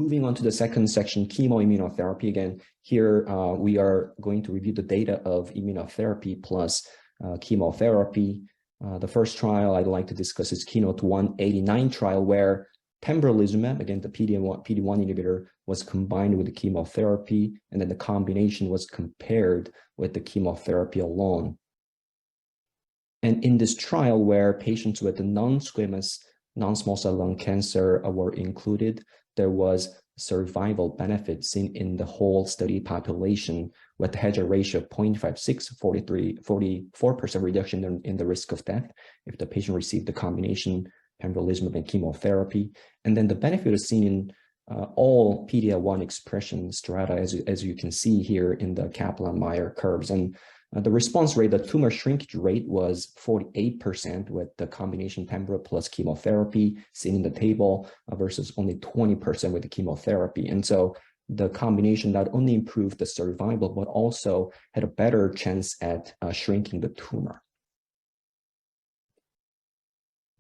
moving on to the second section, chemoimmunotherapy. Again, here we are going to review the data of immunotherapy plus chemotherapy. The first trial I'd like to discuss is KEYNOTE-189 trial, where pembrolizumab, again, the PD-1 inhibitor, was combined with the chemotherapy, and then the combination was compared with the chemotherapy alone. And in this trial, where patients with the non-squamous non-small cell lung cancer were included, there was survival benefit seen in the whole study population with a hazard ratio of 0.56, 44% reduction in the risk of death if the patient received the combination pembrolizumab and chemotherapy. And then the benefit is seen in all PD-L1 expression strata, as you can see here in the Kaplan-Meier curves. And the response rate, the tumor shrinkage rate, was 48% with the combination pembro plus chemotherapy seen in the table versus only 20% with the chemotherapy. And so the combination not only improved the survival, but also had a better chance at shrinking the tumor.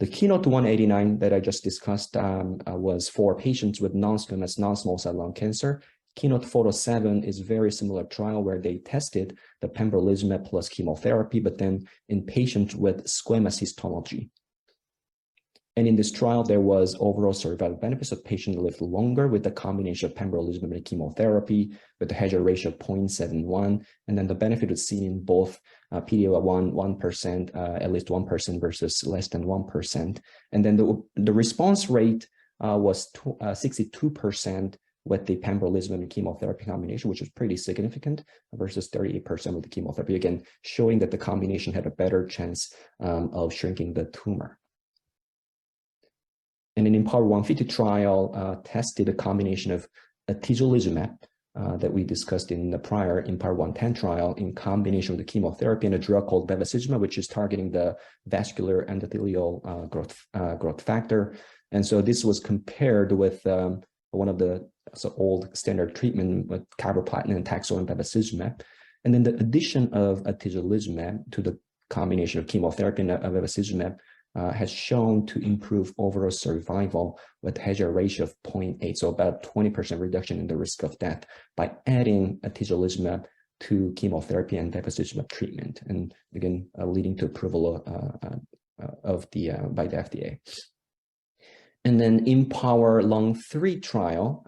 The KEYNOTE-189 that I just discussed was for patients with non-squamous non-small cell lung cancer. KEYNOTE-407 is a very similar trial where they tested the pembrolizumab plus chemotherapy, but then in patients with squamous histology. And in this trial, there was overall survival benefits. So patients lived longer with the combination of pembrolizumab and chemotherapy with a hazard ratio of 0.71. And then the benefit was seen in both PD-L1 1%, at least 1% versus less than 1%. And then the response rate was 62% with the pembrolizumab and chemotherapy combination, which is pretty significant, versus 38% with the chemotherapy, again, showing that the combination had a better chance of shrinking the tumor. And an IMpower150 trial tested a combination of atezolizumab that we discussed in the prior IMpower110 trial in combination with the chemotherapy and a drug called bevacizumab, which is targeting the vascular endothelial growth factor. And so this was compared with one of the old standard treatment with carboplatin and Taxol and bevacizumab. And then the addition of atezolizumab to the combination of chemotherapy and bevacizumab has shown to improve overall survival with hazard ratio of 0.8, so about 20% reduction in the risk of death by adding atezolizumab to chemotherapy and bevacizumab treatment, and again, leading to approval by the FDA. And then IMpower-Lung3 trial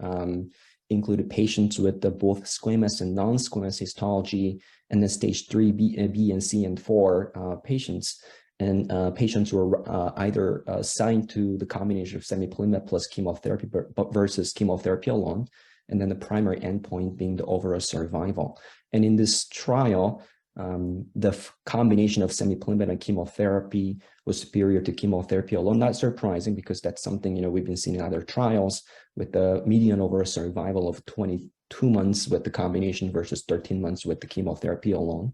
included patients with both squamous and non-squamous histology, and then stage 3 B and C and 4 patients. And patients were either assigned to the combination of semiplumab plus chemotherapy versus chemotherapy alone, and then the primary endpoint being the overall survival. And in this trial, the combination of semiplumab and chemotherapy was superior to chemotherapy alone. Not surprising, because that's something we've been seeing in other trials, with the median overall survival of 22 months with the combination versus 13 months with the chemotherapy alone.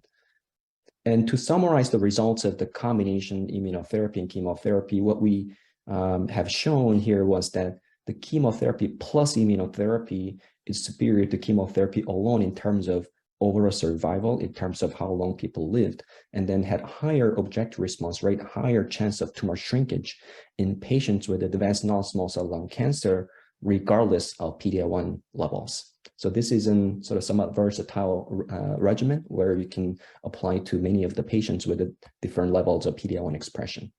And to summarize the results of the combination immunotherapy and chemotherapy, what we have shown here was that the chemotherapy plus immunotherapy is superior to chemotherapy alone in terms of overall survival, in terms of how long people lived, and then had higher objective response rate, higher chance of tumor shrinkage in patients with advanced non-small cell lung cancer, regardless of PD-L1 levels. So this is a sort of somewhat versatile regimen where you can apply to many of the patients with different levels of PD-L1 expression.